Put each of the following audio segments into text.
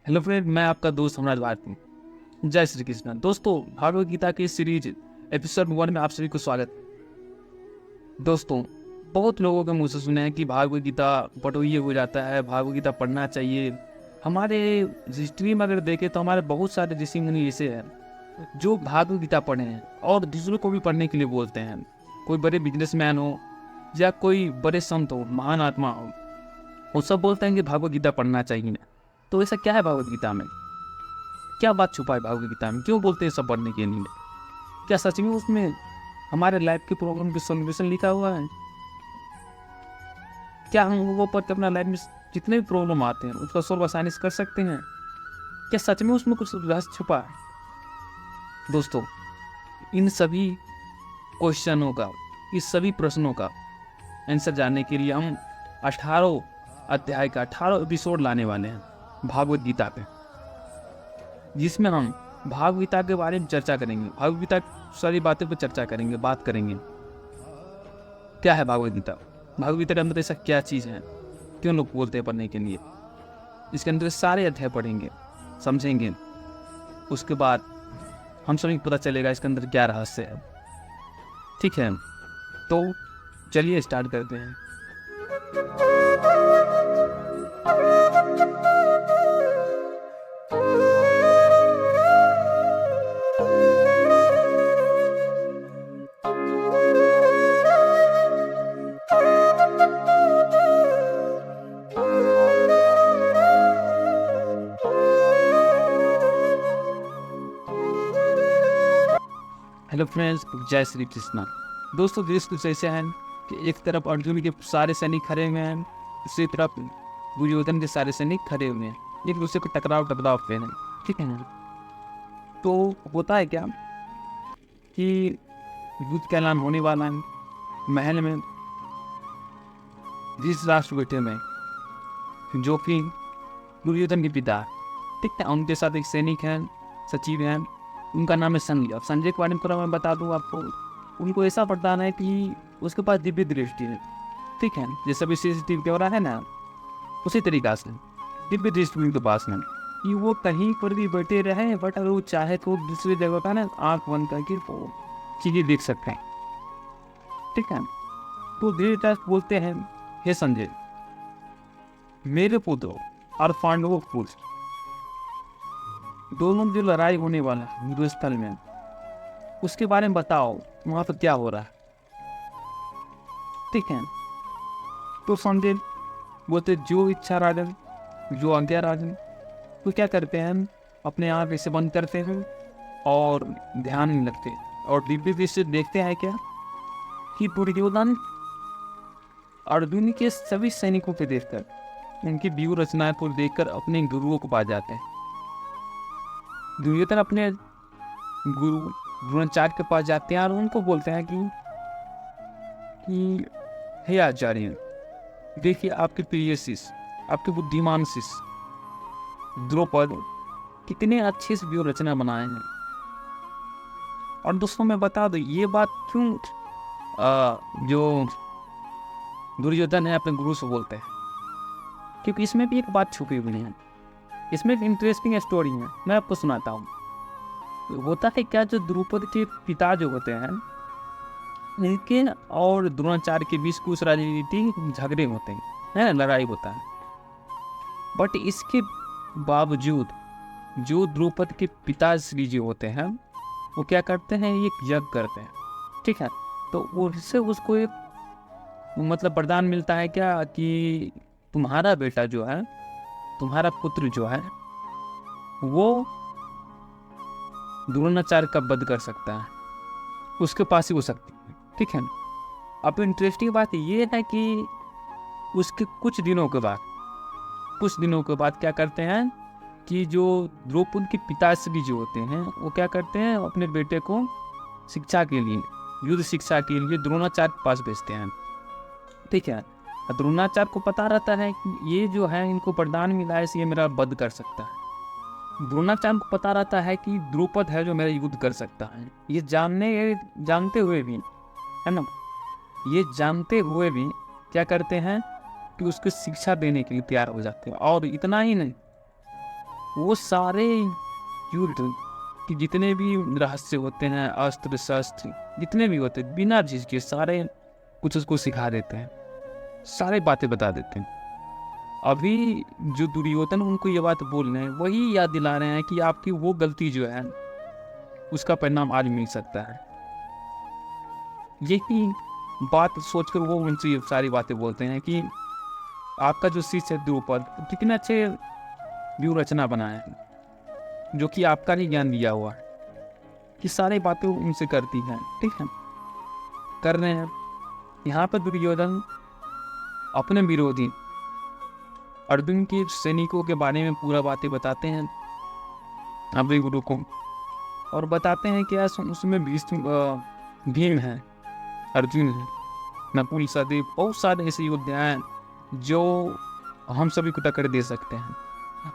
Hello friend, मैं आपका दोस्त हमराज भारती। जय श्री कृष्ण। दोस्तों, भागवत गीता की सीरीज एपिसोड 1 में आप सभी को स्वागत। दोस्तों, बहुत लोगों के मुंह से सुने हैं कि भागवत गीता पढ़ोइए हो जाता है, भागवत गीता पढ़ना चाहिए। हमारे हिस्ट्री में अगर देखें तो हमारे बहुत सारे ऋषि मुनि ऐसे हैं जो भागवत गीता पढ़े हैं और दूसरों को भी पढ़ने के लिए बोलते हैं। कोई बड़े बिजनेसमैन हो या कोई बड़े संत हो, महान आत्मा हो, वो सब बोलते हैं कि भागवत गीता पढ़ना चाहिए। तो ऐसा क्या है भागवत गीता में? क्या बात छुपा है भागवत गीता में? क्यों बोलते हैं सब पढ़ने के लिए? क्या सच में उसमें हमारे लाइफ के प्रॉब्लम के सॉल्यूशन लिखा हुआ है? क्या हम वो पढ़ के अपना लाइफ में जितने भी प्रॉब्लम आते हैं उसका सॉल्व आसानी से कर सकते हैं? क्या सच में उसमें कुछ रहस्य छुपा है? दोस्तों, इन सभी क्वेश्चनों का, इस सभी प्रश्नों का आंसर जानने के लिए हम 18 अध्याय का 18 एपिसोड लाने वाले हैं भागवत गीता पे, जिसमें हम भागवत गीता के बारे में चर्चा करेंगे। भागवत गीता की सारी बातें पर चर्चा करेंगे, बात करेंगे। क्या है भागवत गीता? भागवत गीता के अंदर ऐसा क्या चीज़ है, क्यों लोग बोलते हैं पढ़ने के लिए? इसके अंदर सारे अध्याय पढ़ेंगे, समझेंगे। उसके बाद हम सभी को पता चलेगा इसके अंदर क्या रहस्य है। ठीक है, तो चलिए स्टार्ट करते हैं। हेलो फ्रेंड्स, जय श्री कृष्णा। दोस्तों, दृश्य कुछ ऐसे हैं कि एक तरफ अर्जुन के सारे सैनिक खड़े हुए हैं, दूसरी तरफ दुर्योधन के सारे सैनिक खड़े हुए हैं, एक दूसरे को टकराव पे हैं। ठीक है ना? तो होता है क्या कि युद्ध का ऐलान होने वाला है। महल में धृतराष्ट्र बैठे में, जो कि दुर्योधन के पिता, ठीक है, उनके साथ एक सैनिक हैं, सचिव हैं, उनका नाम है संजय। अब संजय के बारे में थोड़ा मैं बता दूं आपको। उनको ऐसा वरदान है कि उसके पास दिव्य दृष्टि है। ठीक है, जैसे अभी CCTV कैमरा है ना, उसी तरीका से दिव्य दृष्टि उनके पास है कि वो कहीं पर भी बैठे रहे, बट अगर वो चाहे तो दूसरी जगह का ना आँख बंद करके वो चीज़ें देख सकते हैं। ठीक है, तो धृतराष्ट्र बोलते हैं, हे संजय, मेरे पुत्र और पांडवों के पुत्र दोनों जो लड़ाई होने वाला है युद्ध स्थल में, उसके बारे में बताओ, वहां पर क्या हो रहा है। ठीक है, तो संजय बोलते, जो इच्छा राजन, जो आज्ञा राजन। तो क्या करते हैं, अपने आप इसे बंद करते हैं और ध्यान नहीं लगते, और दिव्य दृष्टि से देखते हैं क्या कि दुर्योधन अर्जुन के सभी सैनिकों को देखकर, इनकी व्यूह रचनाएं को देखकर अपने गुरुओं को पा जाते हैं। दुर्योधन अपने गुरु द्रोणाचार्य के पास जाते हैं और उनको बोलते हैं कि हे आचार्य, देखिए आपके प्रिय शिष्य, आपके बुद्धिमान शिष्य द्रौपद कितने अच्छे से व्यूह रचना बनाए हैं। और दोस्तों, मैं बता दूं ये बात क्यों जो दुर्योधन है अपने गुरु से बोलते हैं, क्योंकि इसमें भी एक बात छुपी हुई है। इसमें एक इंटरेस्टिंग स्टोरी है, मैं आपको सुनाता हूँ। होता है क्या, जो द्रौपद के पिता जो होते हैं, इनके और द्रोणाचार्य के बीच कुछ राजनीतिक झगड़े होते हैं, है ना, लड़ाई होता है। बट इसके बावजूद जो द्रौपद के पिताश्री जी होते हैं, वो क्या करते हैं, एक यज्ञ करते हैं। ठीक है, तो उससे उसको एक मतलब वरदान मिलता है क्या कि तुम्हारा बेटा जो है, तुम्हारा पुत्र जो है, वो द्रोणाचार्य का वध कर सकता है, उसके पास ही वो शक्ति है। ठीक है, अब इंटरेस्टिंग बात ये है कि उसके कुछ दिनों के बाद क्या करते हैं कि जो द्रौपद के पिताश्री जो होते हैं, वो क्या करते हैं, अपने बेटे को शिक्षा के लिए, युद्ध शिक्षा के लिए द्रोणाचार्य के पास भेजते हैं। ठीक है, द्रोणाचार्य को पता रहता है कि ये जो है, इनको वरदान मिला है, ये मेरा वध कर सकता है। द्रोणाचार्य को पता रहता है कि द्रौपद है जो मेरा युद्ध कर सकता है। ये जानते हुए भी, है ना, ये जानते हुए भी क्या करते हैं कि उसको शिक्षा देने के लिए तैयार हो जाते हैं। और इतना ही नहीं, वो सारे युद्ध कि जितने भी रहस्य होते हैं, अस्त्र शस्त्र जितने भी होते हैं, बिना झिझके सारे कुछ उसको सिखा देते हैं, सारे बातें बता देते हैं। अभी जो दुर्योधन उनको ये बात बोल रहे हैं, वही याद दिला रहे हैं कि आपकी वो गलती जो है उसका परिणाम आज मिल सकता है। यही बात सोचकर वो उनसे ये सारी बातें बोलते हैं कि आपका जो शिष्य है द्रुपद कितने अच्छे व्यूह रचना बनाए हैं, जो कि आपका ही ज्ञान दिया हुआ है, कि सारी बातें उनसे करती हैं। ठीक है, कर रहे हैं। यहाँ पर दुर्योधन अपने विरोधी अर्जुन के सैनिकों के बारे में पूरा बातें बताते हैं अपने गुरु को, और बताते हैं कि उसमें भीम है, अर्जुन है, नकुल सहदेव, बहुत सारे ऐसे योद्धा हैं जो हम सभी को टक्कर दे सकते हैं।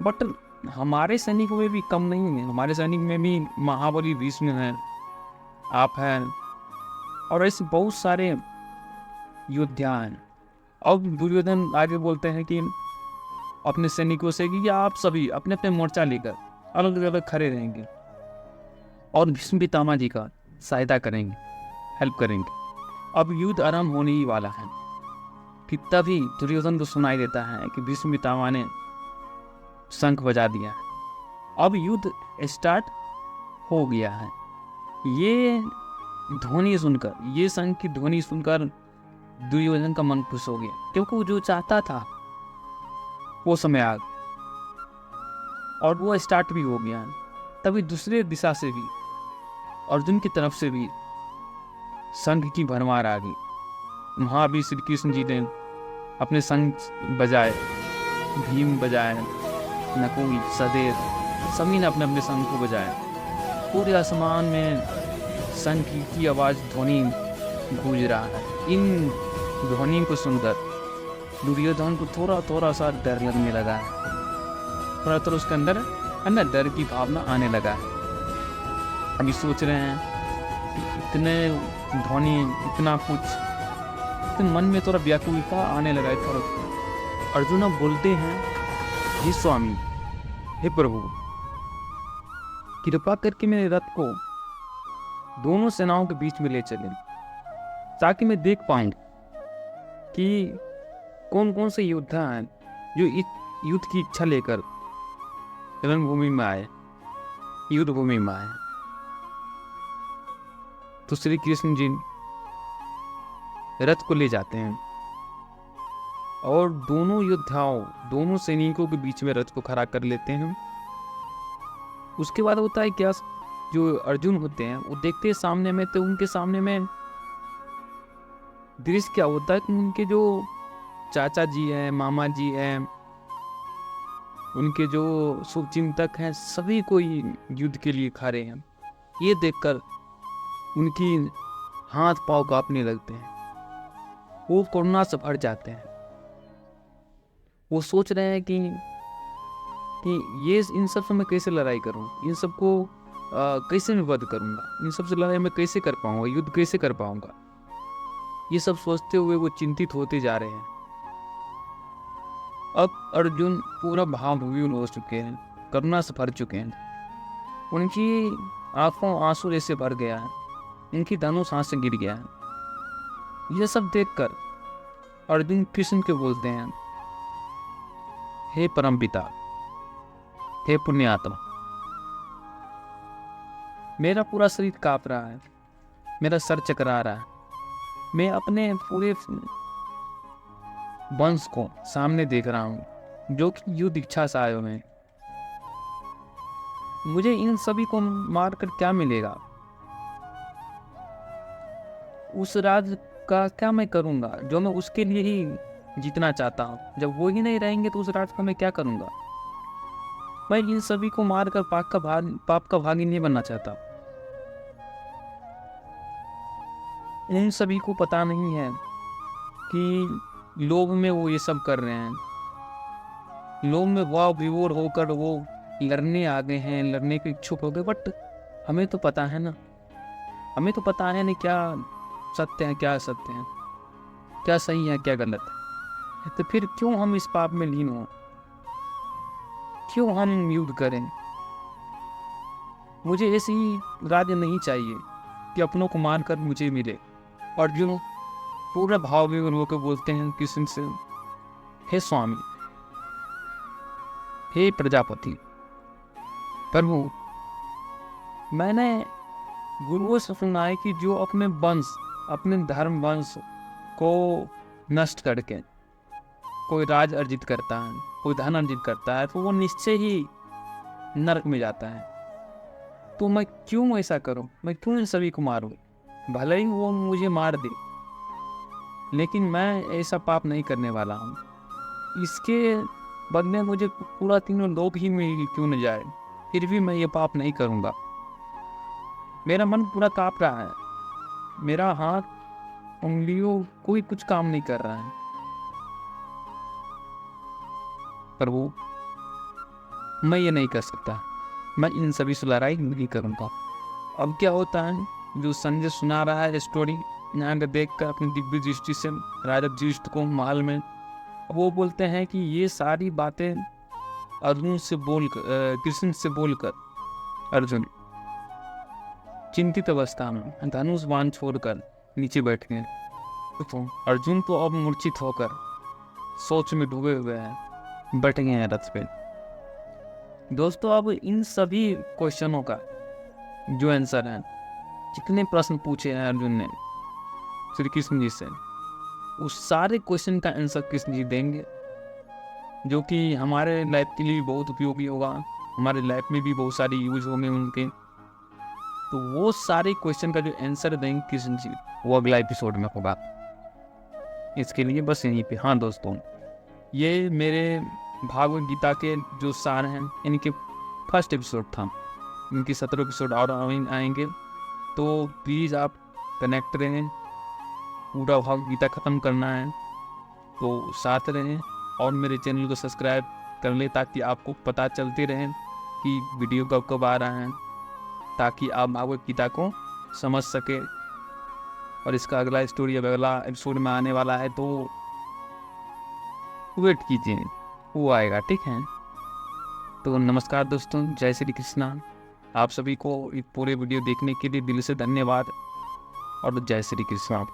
बट हमारे सैनिकों में भी कम नहीं है, हमारे सैनिक में भी महाबली भीष्म हैं, आप हैं, और ऐसे बहुत सारे योद्धा हैं। अब दुर्योधन आगे बोलते हैं कि अपने सैनिकों से कि आप सभी अपने अपने मोर्चा लेकर अलग अलग खड़े रहेंगे और भीष्म पितामह जी का सहायता करेंगे, हेल्प करेंगे। अब युद्ध आरंभ होने ही वाला है कि तभी दुर्योधन को सुनाई देता है कि भीष्म पितामह ने शंख बजा दिया है, अब युद्ध स्टार्ट हो गया है। ये ध्वनि सुनकर, ये शंख की ध्वनि सुनकर दुर्योधन का मन खुश हो गया, क्योंकि वो जो चाहता था वो समय आ गया और वो स्टार्ट भी हो गया। तभी दूसरे दिशा से भी, अर्जुन की तरफ से भी शंख की भरमार आ गई। वहाँ भी श्री कृष्ण जी ने अपने शंख बजाए, भीम बजाए, नकुल सहदेव सभी ने अपने अपने शंख को बजाया। पूरे आसमान में शंख की आवाज़ ध्वनि गूंज रहा है। इन ध्वनि को सुनकर दुर्योधन को थोड़ा थोड़ा सा डर लगने लगा है, थोड़ा थोड़ा उसके अंदर है डर की भावना आने लगा है। अभी सोच रहे हैं कि इतने ध्वनि, इतना कुछ, तो मन में थोड़ा व्याकुलता आने लगा है थोड़ा। अर्जुन अब बोलते हैं, हे स्वामी, हे प्रभु, कृपा करके मेरे रथ को दोनों सेनाओं के बीच में ले चले, ताकि मैं देख पाऊं कि कौन कौन से योद्धा हैं जो इस युद्ध की इच्छा लेकर रणभूमि में आए, युद्ध भूमि में आए। तो श्री कृष्ण जी रथ को ले जाते हैं और दोनों योद्धाओं, दोनों सैनिकों के बीच में रथ को खड़ा कर लेते हैं। उसके बाद होता है क्या, जो अर्जुन होते हैं वो देखते हैं सामने में, तो उनके सामने में दृश्य क्या होता है कि उनके जो चाचा जी हैं, मामा जी हैं, उनके जो शुभचिंतक हैं, सभी कोई युद्ध के लिए खड़े हैं। ये देखकर उनकी हाथ पांव कांपने लगते हैं, वो करुणा से भर जाते हैं। वो सोच रहे हैं कि ये इन सब से मैं कैसे लड़ाई करूं, इन सबको कैसे मैं वध करूंगा, इन सब से लड़ाई मैं कैसे कर पाऊंगा, युद्ध कैसे कर पाऊंगा। ये सब सोचते हुए वो चिंतित होते जा रहे हैं। अब अर्जुन पूरा भावविह्वल हो चुके हैं, करुणा से भर चुके हैं। उनकी आंखों आंसू जैसे भर गया है, इनकी दोनों सांसें गिर गया है। यह सब देखकर अर्जुन कृष्ण के बोलते हैं, हे परमपिता, हे पुण्यात्मा, मेरा पूरा शरीर कांप रहा है, मेरा सर चकरा रहा है, मैं अपने पूरे वंश को सामने देख रहा हूँ जो कि युद्ध इच्छा से आए हुए हैं। मुझे इन सभी को मारकर क्या मिलेगा, उस राज का क्या मैं करूँगा जो मैं उसके लिए ही जीतना चाहता हूँ। जब वो ही नहीं रहेंगे तो उस राज का मैं क्या करूँगा। मैं इन सभी को मारकर पाप का भागी नहीं बनना चाहता। इन सभी को पता नहीं है कि लोभ में वो ये सब कर रहे हैं, लोभ में वाव विवोर होकर वो लड़ने आ गए हैं, लड़ने के इच्छुक हो गए। बट हमें तो पता है ना, हमें तो पता है ना क्या सत्य है, क्या असत्य है, क्या सही है, क्या गलत है। तो फिर क्यों हम इस पाप में लीन हो, क्यों हम युद्ध करें? मुझे ऐसी राज्य नहीं चाहिए कि अपनों को मारकर मुझे मिले। अर्जुन पूरा भाव विभोर होकर बोलते हैं कृष्ण से, हे स्वामी, हे प्रजापति, प्रभु, मैंने गुरुओं से सुना है कि जो अपने वंश, अपने धर्म वंश को नष्ट करके कोई राज अर्जित करता है, कोई धन अर्जित करता है, तो वो निश्चय ही नरक में जाता है। तो मैं क्यों ऐसा करूं? मैं क्यों इन सभी को मारूं? भले ही वो मुझे मार दे, लेकिन मैं ऐसा पाप नहीं करने वाला हूँ। इसके बदले मुझे पूरा तीनों लोग ही मिल क्यों न जाए, फिर भी मैं ये पाप नहीं करूँगा। मेरा मन पूरा काँप रहा है, मेरा हाथ, उंगलियों कोई कुछ काम नहीं कर रहा है। प्रभु, मैं ये नहीं कर सकता, मैं इन सभी से लड़ाई नहीं करूँगा। अब क्या होता है, जो संजय सुना रहा है स्टोरी यहाँ का देख कर अपनी दिव्य दृष्टि से राजा युधिष्ठिर को महल में, वो बोलते हैं कि ये सारी बातें अर्जुन से बोलकर, कृष्ण से बोलकर अर्जुन चिंतित अवस्था में धनुष बाण छोड़कर नीचे बैठ गए। तो अर्जुन तो अब मूर्छित होकर सोच में डूबे हुए हैं, बैठ गए हैं रथ पे। दोस्तों, अब इन सभी क्वेश्चनों का जो आंसर है, जितने प्रश्न पूछे हैं अर्जुन ने श्री कृष्ण जी से, उस सारे क्वेश्चन का आंसर कृष्ण जी देंगे, जो कि हमारे लाइफ के लिए बहुत उपयोगी होगा, हमारे लाइफ में भी बहुत सारे यूज होंगे उनके। तो वो सारे क्वेश्चन का जो आंसर देंगे कृष्ण जी, वो अगला एपिसोड में होगा। इसके लिए बस यहीं पे। हाँ दोस्तों, ये मेरे भागवत गीता के जो सार हैं, इनके फर्स्ट एपिसोड था, इनके 17 एपिसोड और आएंगे, तो प्लीज़ आप कनेक्ट रहें। पूरा भागवत गीता ख़त्म करना है तो साथ रहें और मेरे चैनल को सब्सक्राइब कर लें, ताकि आपको पता चलते रहें कि वीडियो कब कब आ रहा है, ताकि आप भागवत गीता को समझ सके। और इसका अगला स्टोरी अब अगला एपिसोड में आने वाला है, तो वेट कीजिए, वो आएगा, ठीक है। तो नमस्कार दोस्तों, जय श्री कृष्णा। आप सभी को पूरे वीडियो देखने के लिए दिल से धन्यवाद और जय श्री कृष्णा।